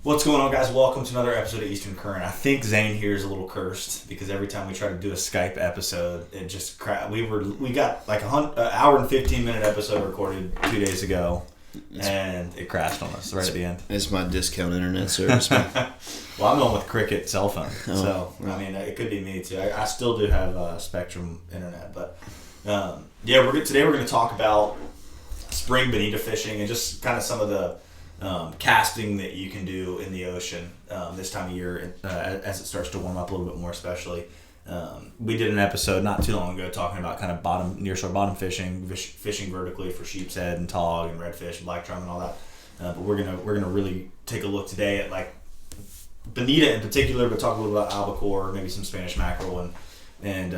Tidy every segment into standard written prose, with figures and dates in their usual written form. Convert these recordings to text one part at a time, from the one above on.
What's going on, guys? Welcome to another episode of Eastern Current. I think Zane here is a little cursed because every time we try to do a Skype episode, it just we got like an hour and 15-minute episode recorded 2 days ago, and it crashed on us right at the end. It's my discount internet service. Well, I'm going with Cricket cell phone, so I mean it could be me too. I still do have Spectrum internet, but today we're going to talk about spring bonito fishing and just kind of some of the casting that you can do in the ocean this time of year as it starts to warm up a little bit more, especially. We did an episode not too long ago talking about kind of nearshore bottom fishing vertically for sheep's head and tog and redfish and black drum and all that. But we're gonna really take a look today at like bonita in particular, but talk a little about albacore, maybe some Spanish mackerel, and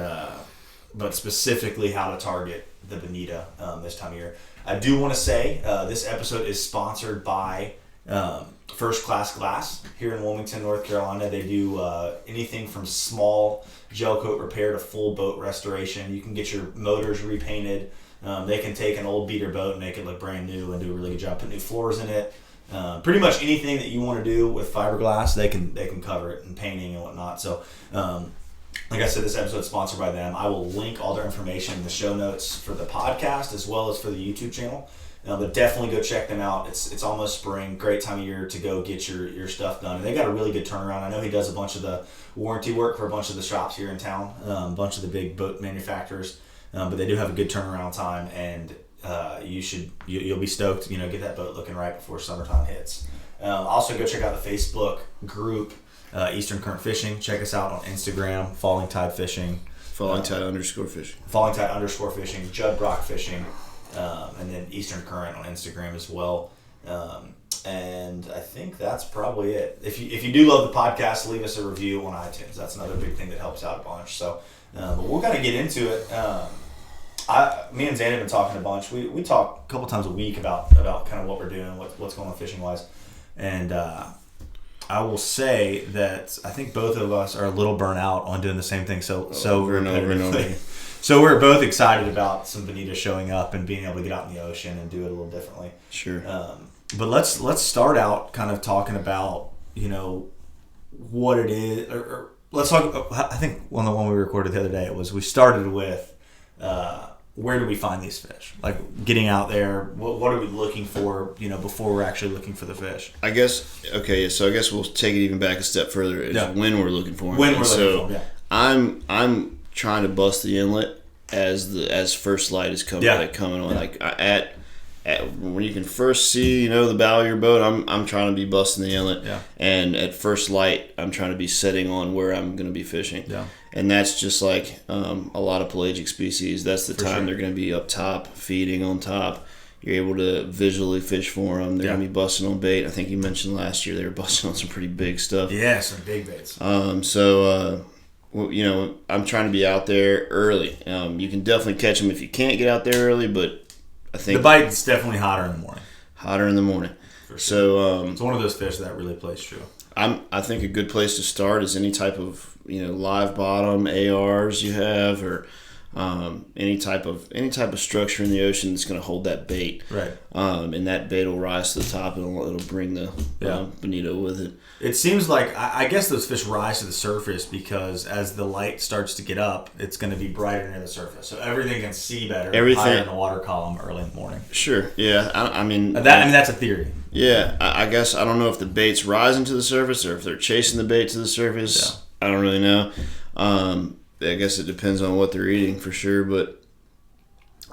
but specifically how to target the bonita this time of year. I do want to say this episode is sponsored by First Class Glass here in Wilmington, North Carolina. They do anything from small gel coat repair to full boat restoration. You can get your motors repainted. They can take an old beater boat and make it look brand new and do a really good job. Put new floors in it. Pretty much anything that you want to do with fiberglass, they can cover it, and painting and whatnot. So like I said, this episode is sponsored by them. I will link all their information in the show notes for the podcast as well as for the YouTube channel. But definitely go check them out. It's almost spring. Great time of year to go get your stuff done. And they got a really good turnaround. I know he does a bunch of the warranty work for a bunch of the shops here in town, a bunch of the big boat manufacturers. But they do have a good turnaround time, and you'll be stoked. Get that boat looking right before summertime hits. Also, go check out the Facebook group. Eastern Current Fishing. Check us out on Instagram, Falling Tide Fishing. Falling Tide _ fishing. Falling Tide _ fishing. Jud Brock Fishing. And then Eastern Current on Instagram as well. And I think that's probably it. If you do love the podcast, leave us a review on iTunes. That's another big thing that helps out a bunch. So, but we're going to get into it. Me and Zane have been talking a bunch. We talk a couple times a week about kind of what we're doing, what's going on fishing wise. And I will say that I think both of us are a little burnt out on doing the same thing so over and over. So we're both excited about some bonita showing up and being able to get out in the ocean and do it a little differently. Sure. But let's start out kind of talking about what it is, or let's talk. I think on the one we recorded the other day, we started with where do we find these fish? Like getting out there, what are we looking for, before we're actually looking for the fish? I guess we'll take it even back a step further. When we're looking for them. When we're looking for them, yeah. I'm trying to bust the inlet as first light is coming on. Like at when you can first see the bow of your boat, I'm trying to be busting the inlet. Yeah. And at first light, I'm trying to be setting on where I'm going to be fishing. Yeah. And that's just like a lot of pelagic species. That's the time they're going to be up top, feeding on top. You're able to visually fish for them. They're going to be busting on bait. I think you mentioned last year they were busting on some pretty big stuff. Yeah, some big baits. I'm trying to be out there early. You can definitely catch them if you can't get out there early, but I think the bite's definitely hotter in the morning. Hotter in the morning. For sure. So it's one of those fish that really plays true. I think a good place to start is any type of live bottom ARs you have, or any type of structure in the ocean that's going to hold that bait. Right. And that bait will rise to the top, and it'll bring the bonito with it. It seems like, I guess those fish rise to the surface because as the light starts to get up, it's going to be brighter near the surface. So everything can see better higher in the water column early in the morning. Sure, yeah. I mean, that's a theory. Yeah, I guess I don't know if the bait's rising to the surface or if they're chasing the bait to the surface. Yeah. I don't really know. I guess it depends on what they're eating for sure. But,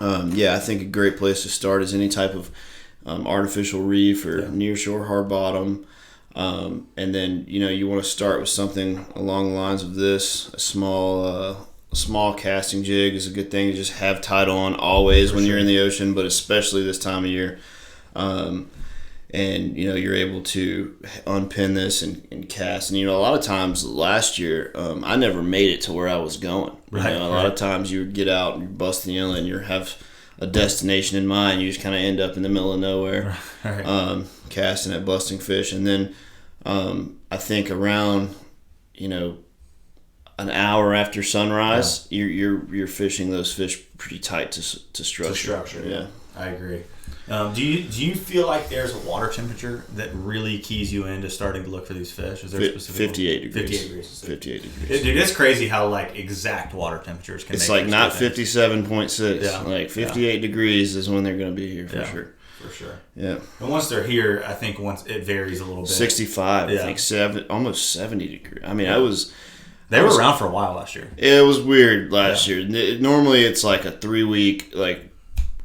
I think a great place to start is any type of artificial reef or nearshore hard bottom. And then, you want to start with something along the lines of this. A small casting jig is a good thing to just have tied on always when you're in the ocean, but especially this time of year. And, you're able to unpin this and cast. And, a lot of times last year, I never made it to where I was going. Right. A lot of times you would get out and you bust the inlet and you have a destination in mind. You just kind of end up in the middle of nowhere, casting at busting fish. And then I think around, an hour after sunrise, you're fishing those fish pretty tight to structure. To structure, yeah. I agree. Do you feel like there's a water temperature that really keys you into starting to look for these fish? Is there a specific 58 degrees. 58 degrees. 58 degrees. Dude, it's crazy how like exact water temperatures can. It's make like not 57.6. Yeah. Like 58 degrees is when they're going to be here for sure. For sure. Yeah. And once they're here, I think once it varies a little bit. 65. I think almost 70 degrees. I mean, They were around for a while last year. It was weird last year. Normally, it's like a 3-week, like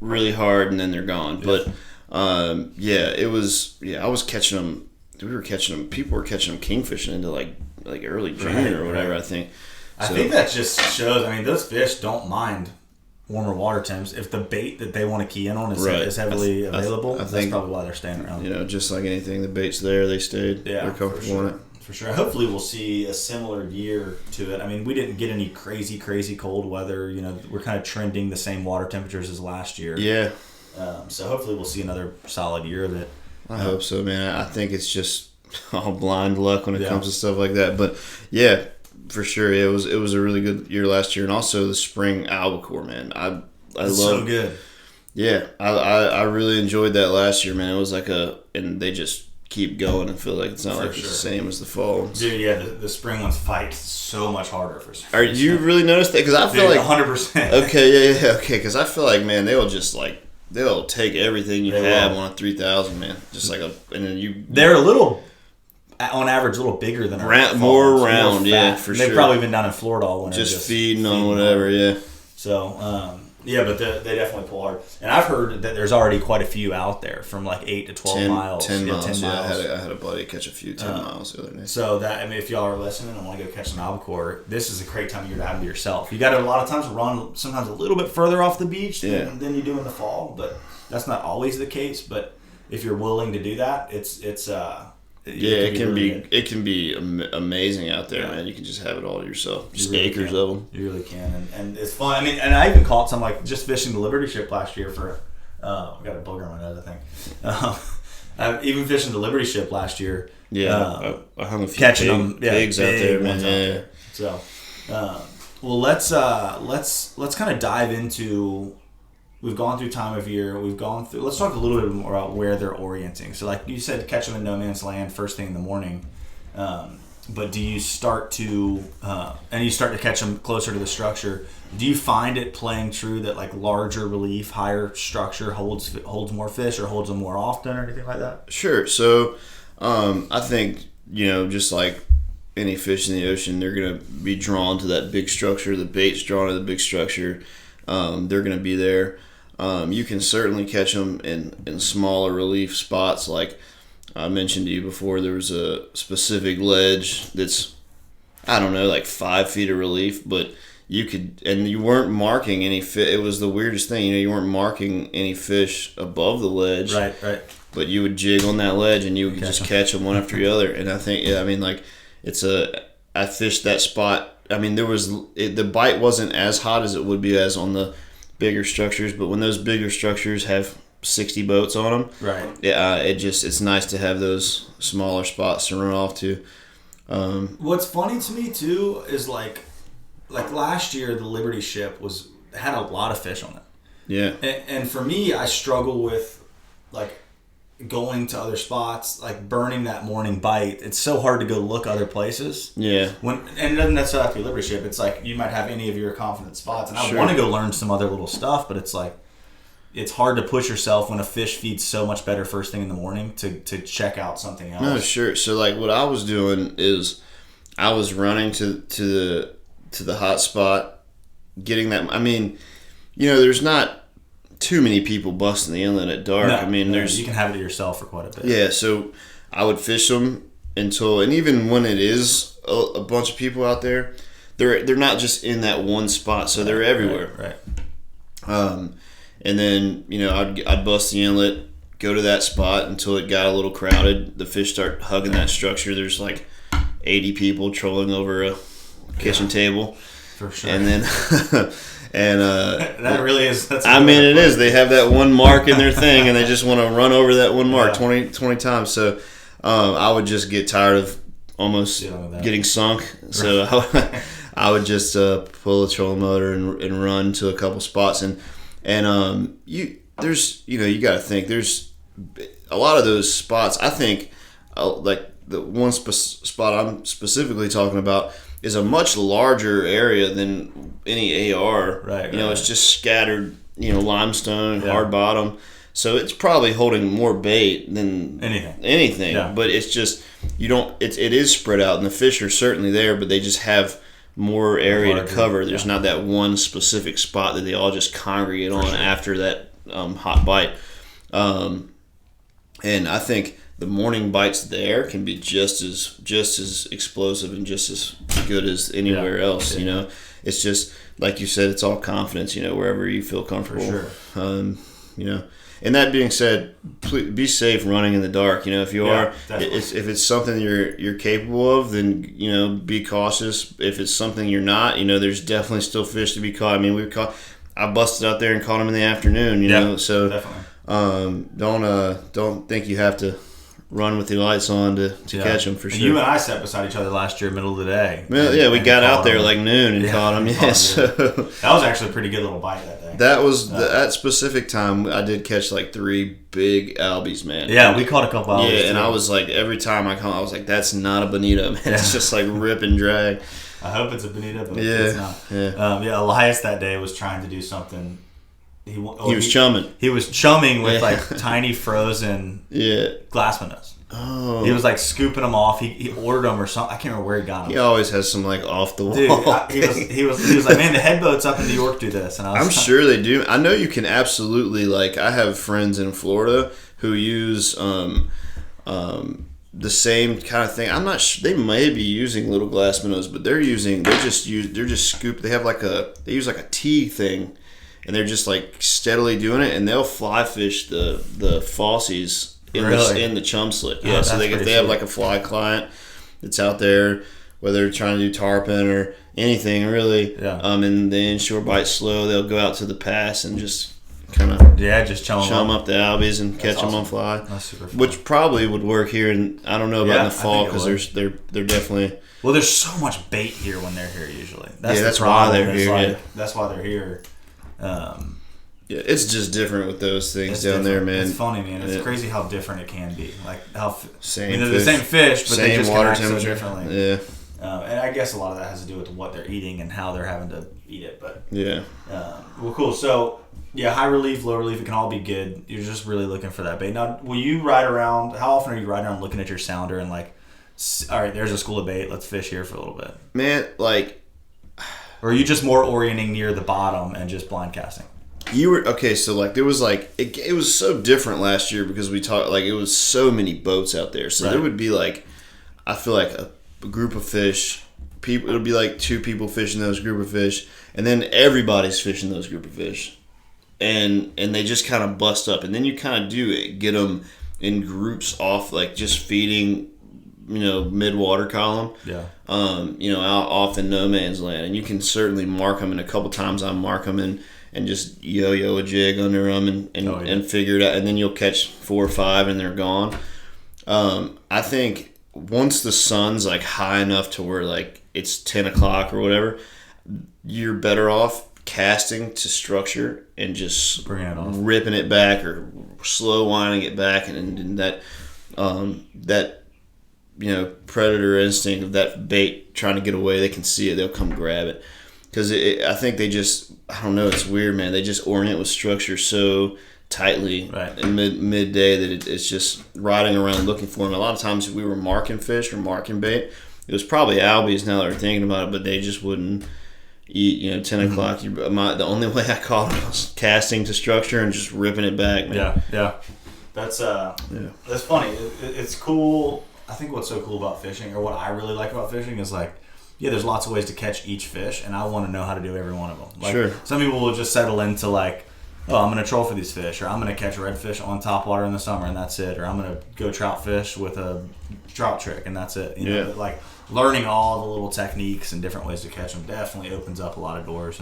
really hard, and then they're gone. But it was. Yeah, I was catching them. We were catching them. People were catching them kingfishing into like early June or whatever. Right. I think. I think that just shows. I mean, those fish don't mind warmer water temps if the bait that they want to key in on is heavily available. That's probably why they're staying around. You know, just like anything, the bait's there. They stayed. Yeah, they're comfortable in it. For sure. Hopefully we'll see a similar year to it. I mean, we didn't get any crazy cold weather. You know, we're kind of trending the same water temperatures as last year. Yeah. So hopefully we'll see another solid year of it. I hope so, man. I think it's just all blind luck when it comes to stuff like that. But yeah, for sure, it was a really good year last year, and also the spring albacore, man. I love so good. Yeah, I really enjoyed that last year, man. It was like and they just keep going and feel like it's not it's the same as the fall. Dude, yeah, the spring ones fight so much harder for some. Are you really noticed that? Because I feel like 100%. Okay, yeah, okay. Because I feel like, man, they'll just like they'll take everything you have on a 3,000, man. Just like and then they're a little. On average, a little bigger than more round, yeah, for sure. They've probably been down in Florida all winter. Just feeding on whatever, yeah. So, but they definitely pull hard. And I've heard that there's already quite a few out there from like 8 to 12 miles. 10 miles. 10 miles. I had a buddy catch a few 10 miles the other day. So if y'all are listening and want to go catch some albacore, this is a great time of year to have them to yourself. You got to a lot of times run sometimes a little bit further off the beach than you do in the fall, but that's not always the case. But if you're willing to do that, it can be amazing out there, man. You can just have it all to yourself. Just really acres of them. You really can, and it's fun. I mean, and I even caught some like just fishing the Liberty Ship last year for. I got a booger on my nose, I think. I even fishing the Liberty Ship last year. Yeah, I hung a few catching pigs out there, man. Out there. So, well, let's kind of dive into. We've gone through time of year. Let's talk a little bit more about where they're orienting. So, like you said, catch them in no man's land first thing in the morning. But do you start to catch them closer to the structure? Do you find it playing true that like larger relief, higher structure holds more fish or holds them more often or anything like that? Sure. So, I think just like any fish in the ocean, they're gonna be drawn to that big structure. The bait's drawn to the big structure. They're gonna be there. You can certainly catch them in smaller relief spots. Like I mentioned to you before, there was a specific ledge that's, I don't know, like 5 feet of relief, but you weren't marking any fish. It was the weirdest thing, you weren't marking any fish above the ledge. Right. But you would jig on that ledge and you would just catch them one after the other. And I think, I fished that spot. I mean, the bite wasn't as hot as it would be as on the bigger structures, but when those bigger structures have 60 boats on them, right? Yeah, it's nice to have those smaller spots to run off to. What's funny to me too is like last year the Liberty Ship had a lot of fish on it. Yeah, and for me, I struggle with like going to other spots, like burning that morning bite. It's so hard to go look other places. Yeah. And it doesn't necessarily have to be Liberty Ship. It's like you might have any of your confident spots, and I want to go learn some other little stuff, but it's like it's hard to push yourself when a fish feeds so much better first thing in the morning to check out something else. No, sure. So like what I was doing is I was running to the hot spot, getting that. I mean, there's not too many people busting the inlet at dark. No, I mean, you can have it to yourself for quite a bit. Yeah, so I would fish them and even when it is a bunch of people out there, they're not just in that one spot, so they're everywhere. Right. And then I'd bust the inlet, go to that spot until it got a little crowded. The fish start hugging that structure. There's like 80 people trolling over a kitchen table. For sure. And then. And that really is. It is. They have that one mark in their thing, and they just want to run over that one mark 20 times. So I would just get tired of almost getting sunk. So I would just pull a trolling motor and run to a couple spots, and you got to think there's a lot of those spots. I think like the one spot I'm specifically talking about is a much larger area than any AR. Right. It's just scattered, limestone, hard bottom. So it's probably holding more bait than anything. Yeah. But it's just, it is spread out, and the fish are certainly there, but they just have more area to cover. There's not that one specific spot that they all just congregate on after that hot bite. And I think the morning bites there can be just as explosive and just as good as anywhere else. Yeah. It's just like you said, it's all confidence. Wherever you feel comfortable. For sure. And that being said, please be safe running in the dark. If you are, if it's something you're capable of, then be cautious. If it's something you're not, there's definitely still fish to be caught. I mean, I busted out there and caught them in the afternoon. So definitely. Don't think you have to run with the lights on to catch them for sure. And you and I sat beside each other last year, middle of the day. Well, we got out there like noon and caught them. Yeah, so that was actually a pretty good little bite that day. That was that specific time. I did catch like 3 big albies, man. Yeah, we caught a couple albies. Yeah, and I was like, every time I caught, I was like, that's not a bonito, man. It's just like rip and drag. I hope it's a bonito, but it's not. Yeah. Elias that day was trying to do something. He was chumming. He was chumming with like tiny frozen glass minnows. Oh. He was like scooping them off. He ordered them or something. I can't remember where he got them. He always has some like off the wall. Dude, he was like, man, the head boats up in New York do this, and I'm sure they do. I know you can absolutely I have friends in Florida who use the same kind of thing. I'm not sure, they may be using little glass minnows, but they're just scooped. They have they use like a T thing. And they're just like steadily doing it, and they'll fly fish the falsies in the chum slick. Yeah, so if they have like a fly client that's out there, whether they're trying to do tarpon or anything really, and the inshore bite slow, they'll go out to the pass and just kind of just chum up the albies and catch them on fly. That's super fun. Which probably would work here, and I don't know about in the fall because they're definitely. Well, there's so much bait here when they're here usually. That's why they're here. That's why they're here. It's just different with those things down there, man. It's funny, man. It's crazy how different it can be. Like how they're the same fish, but they just water act temperature. So differently. Yeah. And I guess a lot of that has to do with what they're eating and how they're having to eat it. But well, cool. So high relief, low relief, it can all be good. You're just really looking for that bait. Now, will you ride around? How often are you riding around looking at your sounder and like, all right, there's a school of bait. Let's fish here for a little bit. Man, or are you just more orienting near the bottom and just blind casting? You were okay, so there was it was so different last year because we talked it was so many boats out there. So there would be I feel like a group of fish, people. It would be like 2 people fishing those group of fish, and then everybody's fishing those group of fish, and they just kind of bust up, and then you kind of get them in groups off just feeding. Mid water column. Yeah. Out off in no man's land, and you can certainly mark them. And a couple times I mark them and just yo a jig under them and figure it out, and then you'll catch 4 or 5 and they're gone. I think once the sun's high enough to where it's 10 o'clock or whatever, you're better off casting to structure and just bringing it off, ripping it back or slow winding it back, and that predator instinct of that bait trying to get away, they can see it, they'll come grab it. Because I think they just, I don't know, it's weird, man. They just orient with structure so tightly in midday that it's just riding around looking for them. A lot of times we were marking fish or marking bait. It was probably albies now that we're thinking about it, but they just wouldn't eat, 10 o'clock. The only way I caught them was casting to structure and just ripping it back, man. Yeah. That's funny. It's cool. I think what's so cool about fishing, or what I really like about fishing, is there's lots of ways to catch each fish, and I want to know how to do every one of them. Sure. Some people will just settle into I'm going to troll for these fish, or I'm going to catch redfish on top water in the summer, and that's it. Or I'm going to go trout fish with a trout trick, and that's it. Learning all the little techniques and different ways to catch them definitely opens up a lot of doors.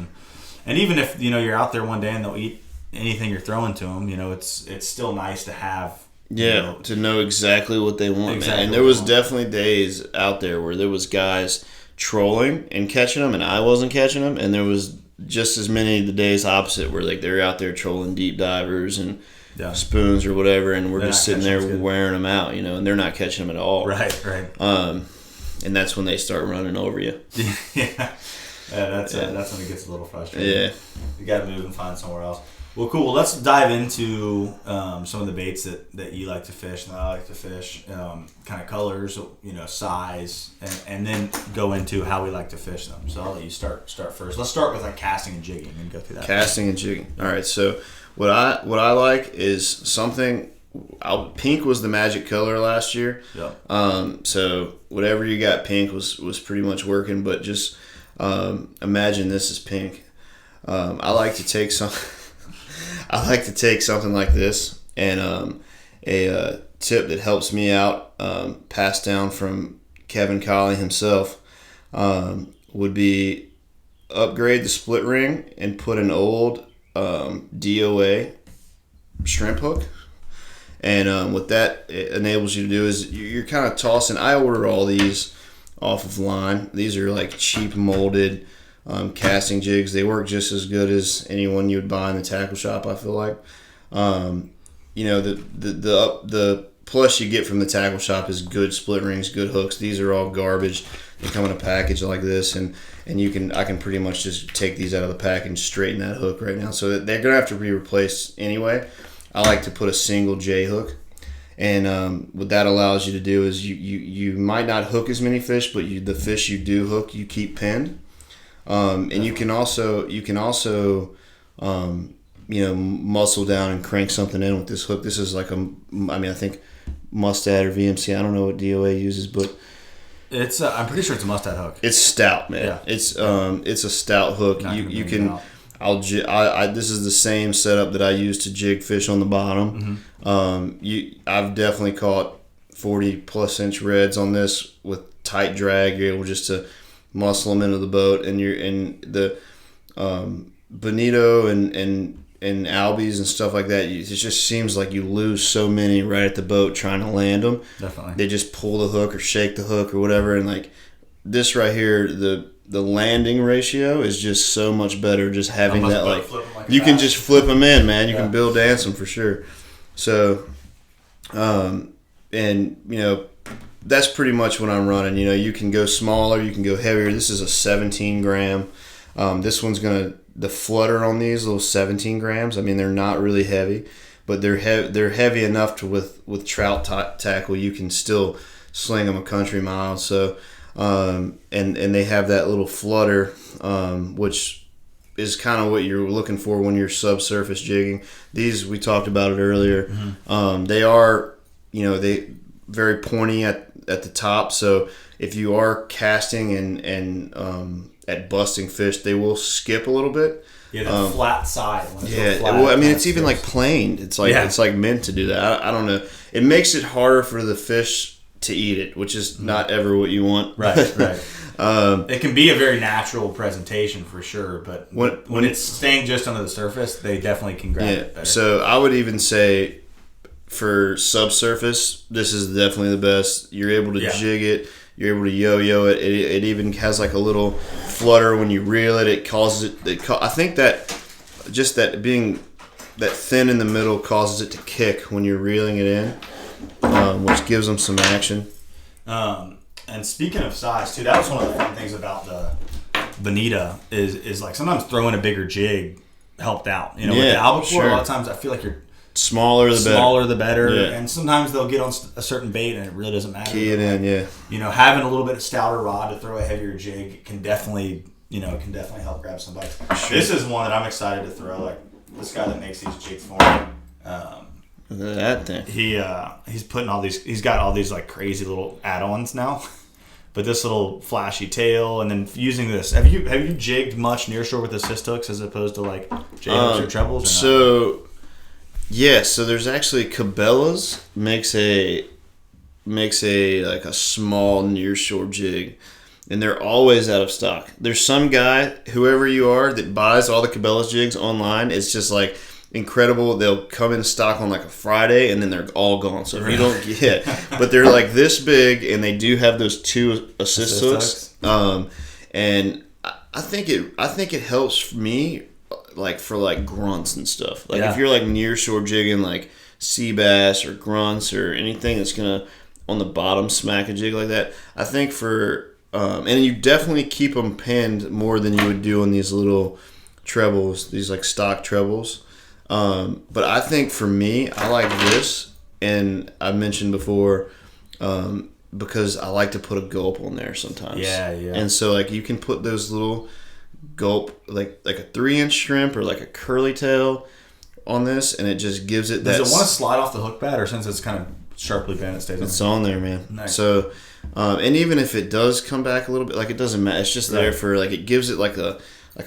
And even if you're out there one day and they'll eat anything you're throwing to them, it's still nice to have. To know exactly what they want, man. And there was definitely days out there where there was guys trolling and catching them, and I wasn't catching them, and there was just as many the days opposite where like they're out there trolling deep divers and spoons or whatever, and we're just sitting there wearing them out, and they're not catching them at all. Right. And that's when they start running over you. That's when it gets a little frustrating. Yeah. You got to move and find somewhere else. Well, cool. Well, let's dive into some of the baits that you like to fish and that I like to fish. Kind of colors, size, and then go into how we like to fish them. So I'll let you start first. Let's start with like casting and jigging and go through that. Casting and jigging. All right. So what I like is something. Pink was the magic color last year. Yeah. So whatever you got pink was pretty much working. But just imagine this is pink. I like to take something like this, and a tip that helps me out, passed down from Kevin Colley himself, would be upgrade the split ring and put an old DOA shrimp hook. And what that enables you to do is you're kind of tossing. I order all these off of line. These are like cheap molded casting jigs. They work just as good as anyone you would buy in the tackle shop, I feel like. The plus you get from the tackle shop is good split rings, good hooks. These are all garbage. They come in a package like this, and I can pretty much just take these out of the pack and straighten that hook right now. So they're gonna have to be replaced anyway. I like to put a single J hook, and what that allows you to do is you might not hook as many fish, but the fish you do hook, you keep pinned. And you can also muscle down and crank something in with this hook. This is like I think Mustad or VMC. I don't know what DOA uses, but it's I'm pretty sure it's a Mustad hook. It's stout, man. Yeah. It's a stout hook. You can. This is the same setup that I use to jig fish on the bottom. Mm-hmm. I've definitely caught 40+ inch reds on this with tight drag. You're able just to muscle them into the boat, and you're in the bonito and albies and stuff like that. It just seems like you lose so many right at the boat trying to land them. Definitely, they just pull the hook or shake the hook or whatever, and like this right here, the landing ratio is just so much better. Just having that, like you can just flip them in, man. You can Bill dance them for sure. So, that's pretty much what I'm running. You can go smaller, you can go heavier. This is a 17 gram. This one's the flutter on these little 17 grams. I mean, they're not really heavy, but they're heavy enough to with trout tackle you can still sling them a country mile. So. And they have that little flutter, which is kind of what you're looking for when you're subsurface jigging. These, we talked about it earlier. Mm-hmm. They are, they very pointy at the top. So if you are casting and at busting fish, they will skip a little bit. Yeah, the flat side. Well, I mean, it's even like planed. It's like meant to do that. I don't know. It makes it harder for the fish to eat it, which is not ever what you want. Right. It can be a very natural presentation for sure, but when it's staying just under the surface, they definitely can grab it better. So I would even say for subsurface, this is definitely the best. You're able to jig it. You're able to yo-yo it. It even has like a little flutter when you reel it. It causes it. I think that just that being that thin in the middle causes it to kick when you're reeling it in. Which gives them some action. And speaking of size too, that was one of the fun things about the Bonito is like sometimes throwing a bigger jig helped out. With the albacore, a lot of times I feel like you're smaller the better. Yeah. And sometimes they'll get on a certain bait and it really doesn't matter. Key it in, having a little bit of stouter rod to throw a heavier jig can definitely help grab some bites. Sure. This is one that I'm excited to throw. Like this guy that makes these jigs for me. That thing. He's putting he's got all these like crazy little add-ons now, but this little flashy tail, and then using this. Have you jigged much nearshore with assist hooks as opposed to like J hooks or trebles? So there's actually Cabela's makes a like a small nearshore jig, and they're always out of stock. There's some guy, whoever you are, that buys all the Cabela's jigs online. It's just like incredible. They'll come in stock on like a Friday, and then they're all gone. So if you don't get, but they're like this big, and they do have those 2 assist hooks. And I think it helps me like for like grunts and stuff. Like if you're like nearshore jigging like sea bass or grunts or anything that's gonna on the bottom smack a jig like that. I think for and you definitely keep them pinned more than you would do on these little trebles, these like stock trebles. But I think for me, I like this, and I mentioned before, because I like to put a gulp on there sometimes. Yeah. And so like you can put those little gulp, like a 3-inch shrimp or like a curly tail on this, and it just gives it that. Does it want to slide off the hook pad, or since it's kind of sharply bent, it stays on? It's on there, man. Nice. So, and even if it does come back a little bit, like it doesn't matter. It's just there for like it gives it like a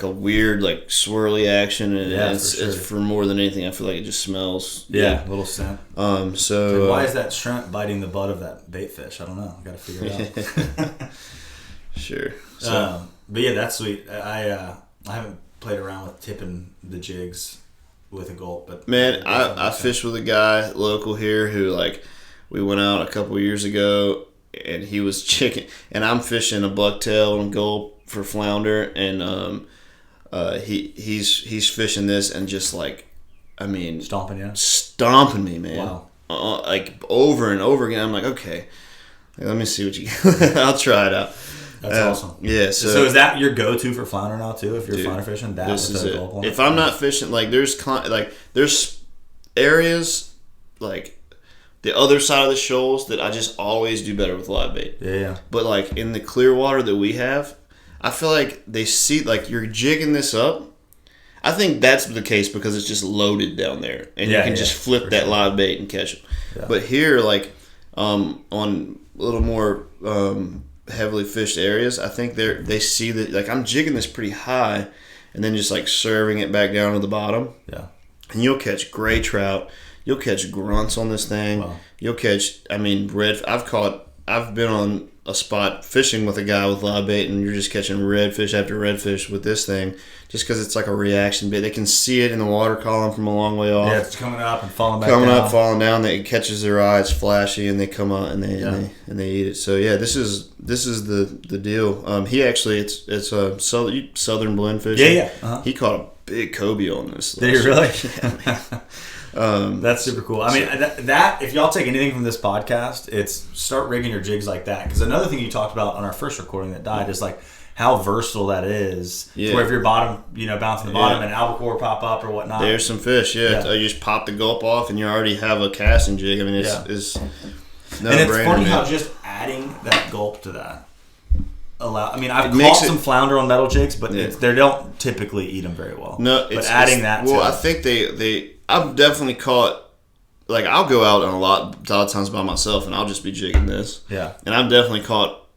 weird like swirly action, and it's for more than anything. I feel like it just smells. Yeah, a little scent. So why is that shrimp biting the butt of that bait fish? I don't know. I got to figure it out. Sure. So, but yeah, that's sweet. I haven't played around with tipping the jigs with a gulp, but man, I fished with a guy local here who like we went out a couple years ago, and he was chicken, and I'm fishing a bucktail and gulp for flounder, and he's fishing this and just like, I mean, stomping me, man. Wow. Like over and over again. I'm like, okay, let me see what you. I'll try it out. That's awesome. Yeah. So is that your go-to for flounder now too? If you're flounder fishing, this is it. If I'm not fishing, like there's areas like the other side of the shoals that I just always do better with live bait. Yeah. But like in the clear water that we have, I feel like they see like you're jigging this up. I think that's the case because it's just loaded down there, and you can just flip that live bait and catch them. Yeah. But here, like on a little more heavily fished areas, I think they see that like I'm jigging this pretty high, and then just like serving it back down to the bottom. Yeah. And you'll catch gray trout. You'll catch grunts on this thing. Wow. You'll catch, I mean, I've been on a spot fishing with a guy with live bait, and you're just catching redfish after redfish with this thing, just because it's like a reaction bait. They can see it in the water column from a long way off. Yeah, it's coming up and falling back down. Falling down. It catches their eye. It's flashy, and they come out and they eat it. So yeah, this is the deal. He actually it's a southern blend fish. Yeah. Uh-huh. He caught a big cobia on this. Did he really? Yeah, that's super cool. I mean, that if y'all take anything from this podcast, it's start rigging your jigs like that. Because another thing you talked about on our first recording that died is like how versatile that is. Yeah. To where if your bottom, bouncing the bottom and albacore pop up or whatnot. There's some fish. Yeah. You just pop the gulp off and you already have a casting jig. I mean, it's no and it's brainer, funny man. how just adding that gulp to that I've caught some flounder on metal jigs, but they don't typically eat them very well. No, but adding that. Well, I think I've definitely caught. Like I'll go out on a lot of times by myself, and I'll just be jigging this. Yeah. And I've definitely caught.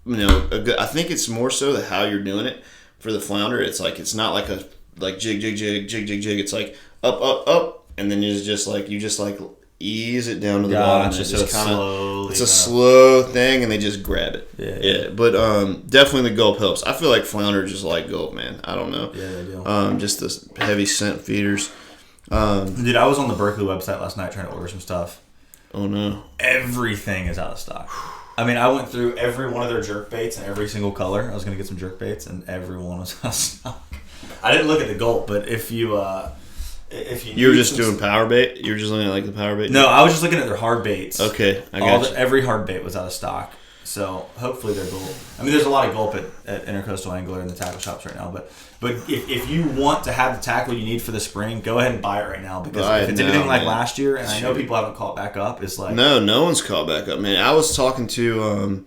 I think it's more so that how you're doing it for the flounder. It's like it's not like a jig. It's like up, and then you just ease it down to the bottom. It's just slowly. It's a slow thing, and they just grab it. Yeah. But definitely the gulp helps. I feel like flounder just like gulp, man. I don't know. Yeah, they do. Just the heavy scent feeders. Dude, I was on the Berkeley website last night trying to order some stuff. Oh no! Everything is out of stock. I mean, I went through every one of their jerk baits in every single color. I was going to get some jerk baits, and every one was out of stock. I didn't look at the gulp, but if you were just doing power bait, you were just looking at like the power bait. No, I was just looking at their hard baits. Okay, I got you. Every hard bait was out of stock, so hopefully they're gulp. I mean, there's a lot of gulp at Intercoastal Angler in the tackle shops right now, but if you want to have the tackle you need for the spring, go ahead and buy it right now, because if it's anything like last year, and I know people haven't caught back up, it's like no one's caught back up, man. I was talking to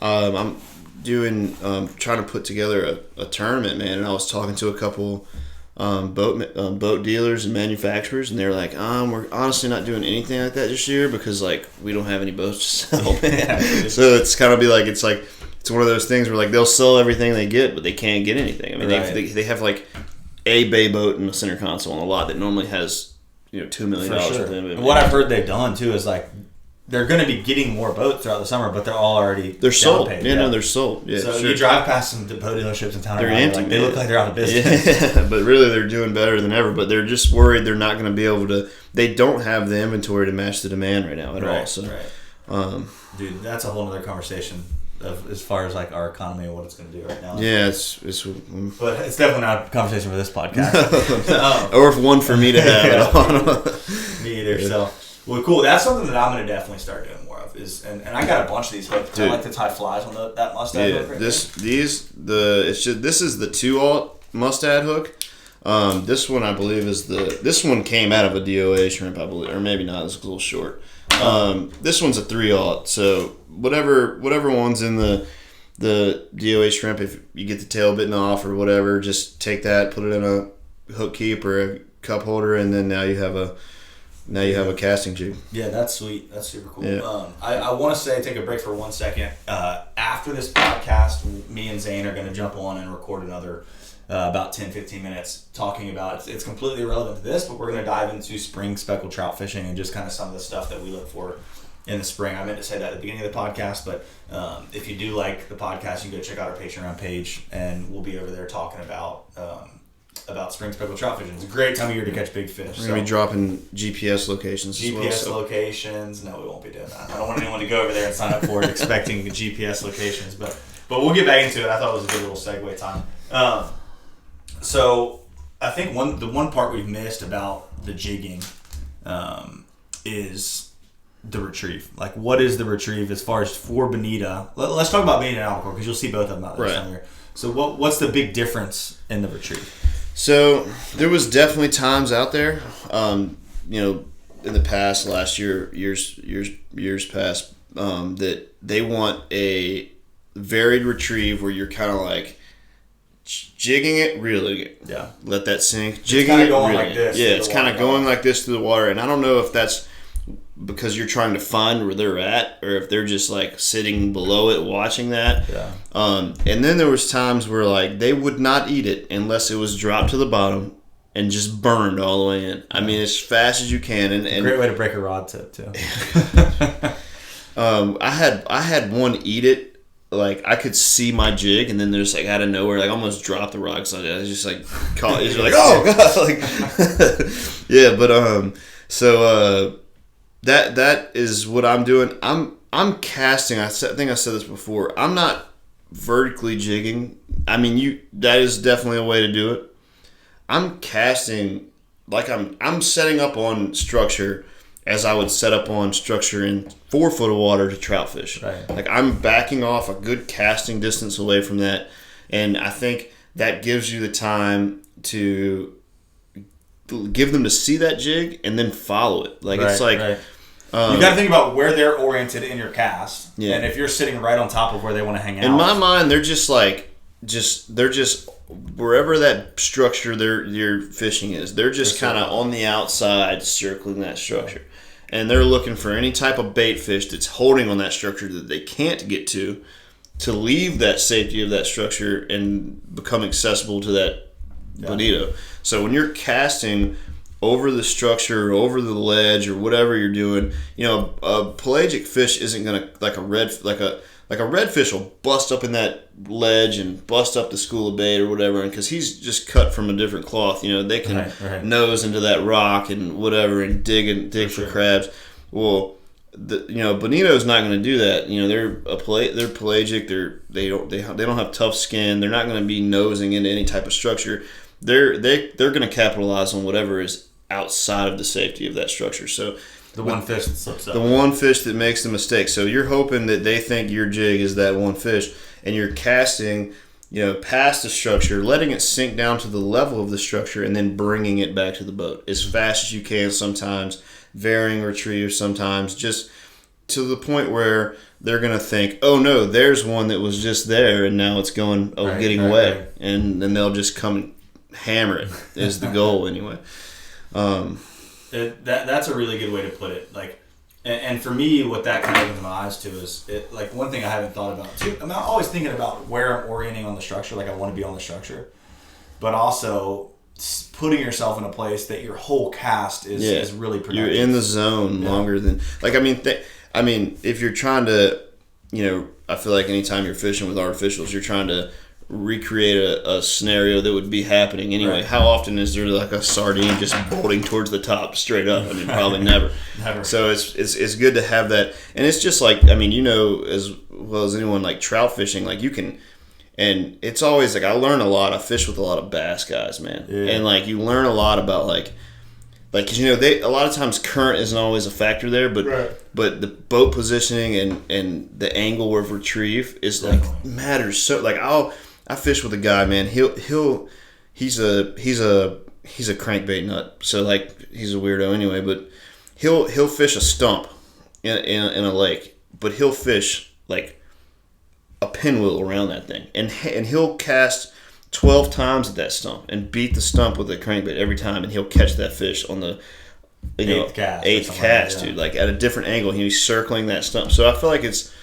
I'm doing trying to put together a tournament, man, and I was talking to a couple boat dealers and manufacturers, and they're like, we're honestly not doing anything like that this year because like we don't have any boats to sell. So it's kind of it's one of those things where like they'll sell everything they get, but they can't get anything. I mean, they have like a bay boat in the center console on a lot that normally has $2 million. For sure. And what I've heard they've done too is like they're going to be getting more boats throughout the summer, but they're all already sold. Paid, yeah, no, they're sold. Yeah, so you drive past some boat dealerships in town. They're empty. They look like they're out of business. Yeah, but really they're doing better than ever. But they're just worried they're not going to be able to. They don't have the inventory to match the demand right now at all. So, dude, that's a whole other conversation of as far as like our economy and what it's going to do right now. Yeah, but it's definitely not a conversation for this podcast. Or if one for me to have. Me either. Yeah. So. Well, cool. That's something that I'm going to definitely start doing more of. And I got a bunch of these hooks. I like to tie flies on that mustad hook. Right this is the 2-aught mustad hook. This one I believe is this one came out of a DOA shrimp, I believe, or maybe not. It's a little short. This one's a 3-aught. So whatever one's in the DOA shrimp, if you get the tail bitten off or whatever, just take that, put it in a hook keep or a cup holder, and then now you have a casting jig. Yeah, that's sweet. That's super cool. Yeah. I want to take a break for 1 second. After this podcast, me and Zane are going to jump on and record another about 10-15 minutes talking about it's completely irrelevant to this, but we're going to dive into spring speckled trout fishing and just kind of some of the stuff that we look for in the spring. I meant to say that at the beginning of the podcast, but if you do like the podcast, you can go check out our Patreon page, and we'll be over there talking about spring speckled trout fishing. It's a great time of year to catch big fish. We're going to be dropping GPS locations as well. GPS locations. No, we won't be doing that. I don't want anyone to go over there and sign up for it expecting GPS locations, but we'll get back into it. I thought it was a good little segue time. So I think the one part we've missed about the jigging is the retrieve. Like, what is the retrieve as far as for Bonito? Let's talk about Bonito and albacore because you'll see both of them out there somewhere. So what's the big difference in the retrieve? So there was definitely times out there, in the past, last year, years past, that they want a varied retrieve where you're kind of like jigging it, reeling it. Yeah. Let that sink. Jigging it, reeling like it. Yeah, it's kind of going like this through the water. And I don't know if that's because you're trying to find where they're at or if they're just like sitting below it watching that. Yeah. And then there was times where like they would not eat it unless it was dropped to the bottom and just burned all the way in. I mean, as fast as you can. And great way to break a rod tip too. I had one eat it. Like, I could see my jig, and then there's, like, out of nowhere, like, almost dropped the rod. So I was just, like, caught. It's like, oh, God. Like, yeah, but, so, that is what I'm doing. I'm casting. I think I said this before. I'm not vertically jigging. I mean, that is definitely a way to do it. I'm casting, like, I'm setting up on structure as I would set up on structure in 4 foot of water to trout fish. Right. Like, I'm backing off a good casting distance away from that, and I think that gives you the time to give them to see that jig and then follow it. Like, it's like... Right. You got to think about where they're oriented in your cast, and if you're sitting right on top of where they want to hang out. In my mind, they're just wherever that structure you're fishing is. They're just kind of on the outside circling that structure. And they're looking for any type of bait fish that's holding on that structure that they can't get to leave that safety of that structure and become accessible to that bonito. So when you're casting over the structure, over the ledge, or whatever you're doing, a pelagic fish isn't gonna like a redfish will bust up in that ledge and bust up the school of bait or whatever, and because he's just cut from a different cloth, they can nose into that rock and whatever and dig for crabs. Well, bonito's not going to do that. They're pelagic. They don't have tough skin. They're not going to be nosing into any type of structure. They're going to capitalize on whatever is outside of the safety of that structure. So the one fish that slips up. The one fish that makes the mistake. So you're hoping that they think your jig is that one fish, and you're casting, past the structure, letting it sink down to the level of the structure, and then bringing it back to the boat as fast as you can sometimes, varying retrieve sometimes, just to the point where they're going to think, oh no, there's one that was just there, and now it's getting away. Right. And then they'll just come and hammer it is the goal anyway. That's a really good way to put it. Like, and for me, what that kind of opens my eyes to is like one thing I haven't thought about too. I'm always thinking about where I'm orienting on the structure. Like, I want to be on the structure, but also putting yourself in a place that your whole cast is really productive. You're in the zone longer than, like, I mean, I mean, if you're trying to, I feel like anytime you're fishing with artificials, you're trying to recreate a scenario that would be happening anyway. Right. How often is there like a sardine just bolting towards the top straight up? I mean, probably never. Never. So it's good to have that, and it's just like, I mean, as well as anyone, like trout fishing, like you can, and it's always like I learn a lot. I fish with a lot of bass guys, man, and like you learn a lot about like. Like, cause a lot of times current isn't always a factor there, but the boat positioning and the angle of retrieve is like matters so. Like I fish with a guy, man. He's a crankbait nut, so like he's a weirdo anyway. But he'll fish a stump in a lake, but he'll fish like a pinwheel around that thing, and he'll cast 12 times at that stump and beat the stump with a crankbait every time, and he'll catch that fish on the eighth cast, dude. Like at a different angle, he's circling that stump. So I feel like it's,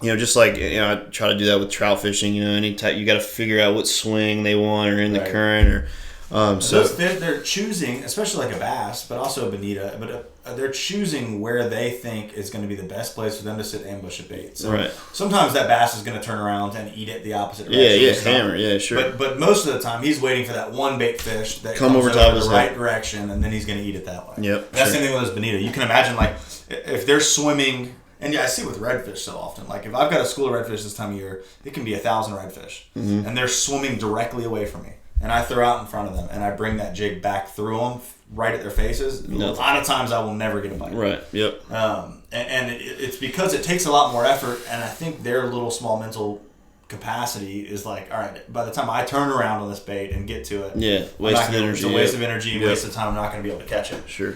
just like I try to do that with trout fishing. Anytime you got to figure out what swing they want or in the current or. So they're choosing, especially like a bass, but also a bonito, but they're choosing where they think is going to be the best place for them to sit ambush a bait. So sometimes that bass is going to turn around and eat it the opposite direction. Hammer, sure. But most of the time he's waiting for that one bait fish that comes over top of the right direction, and then he's going to eat it that way. Yep. That's the same thing with those bonito. You can imagine like if they're swimming. And I see it with redfish so often. Like if I've got a school of redfish this time of year, it can be 1,000 redfish, and they're swimming directly away from me. And I throw out in front of them, and I bring that jig back through them, right at their faces. A lot of times I will never get a bite. Right, yep. And it's because it takes a lot more effort, and I think their little small mental capacity is like, all right, by the time I turn around on this bait and get to it, waste of energy. It's a waste of energy, waste of time. I'm not going to be able to catch it. Sure.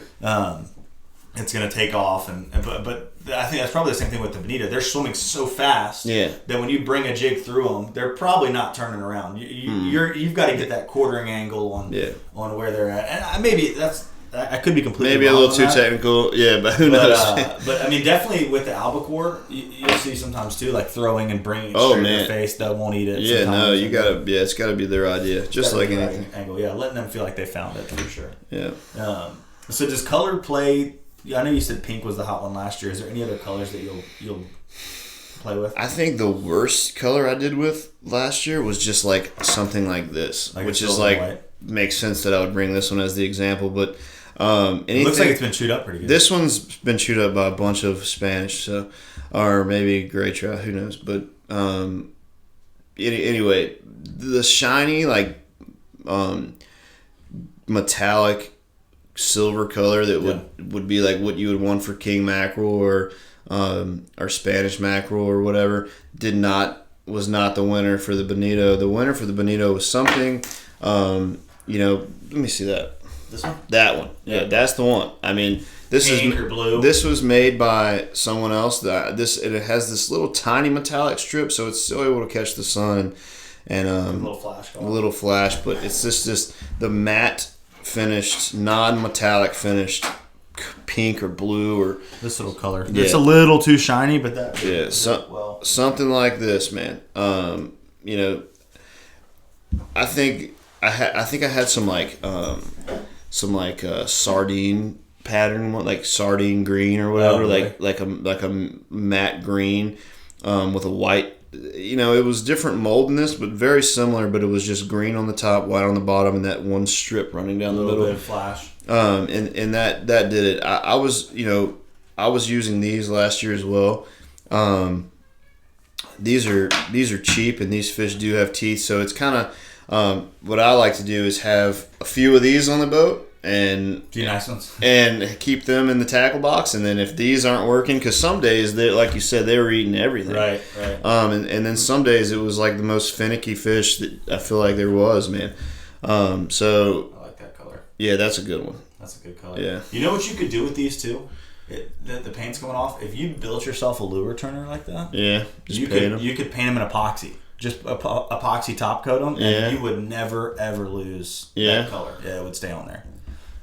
It's going to take off, but I think that's probably the same thing with the bonito. They're swimming so fast that when you bring a jig through them, they're probably not turning around. You've got to get that quartering angle on where they're at, and maybe I could be completely wrong a little too technical, but who knows? But I mean, definitely with the albacore, you'll see sometimes too, like throwing and bringing it straight in their face. They won't eat it. Yeah, no, you gotta. Yeah, it's got to be their idea, just like anything. Right angle, letting them feel like they found it for sure. Yeah. So does color play? I know you said pink was the hot one last year. Is there any other colors that you'll play with? I think the worst color I did with last year was just like something like this, which is like white. Makes sense that I would bring this one as the example. But it looks like it's been chewed up pretty good. This one's been chewed up by a bunch of Spanish, or maybe gray trout, who knows? But anyway, the shiny metallic silver color that would be like what you would want for king mackerel or Spanish mackerel or whatever was not the winner for the bonito. The winner for the bonito was something let me see that. This one? That one. Yeah, that's the one. I mean, pink or blue. This was made by someone else. It has this little tiny metallic strip, so it's still able to catch the sun and a little flash, but it's just the matte finished, non-metallic finished pink or blue or this little color. It's a little too shiny, but something like this, man. I think I had some sardine pattern, like sardine green or whatever, like a matte green with a white. It was different mold in this, but very similar. But it was just green on the top, white on the bottom, and that one strip running down the middle. Bit of flash. And that did it. I was using these last year as well. These are cheap, and these fish do have teeth, so it's kind of what I like to do is have a few of these on the boat. And a few nice ones, and keep them in the tackle box. And then if these aren't working, because some days they, like you said, they were eating everything. Right. And then some days it was like the most finicky fish that I feel like there was, man. So I like that color. Yeah, that's a good one. That's a good color. Yeah. You know what you could do with these too? The paint's going off. If you built yourself a lure turner like that, you could paint them in epoxy. Just epoxy top coat them, and you would never ever lose that color. Yeah, it would stay on there.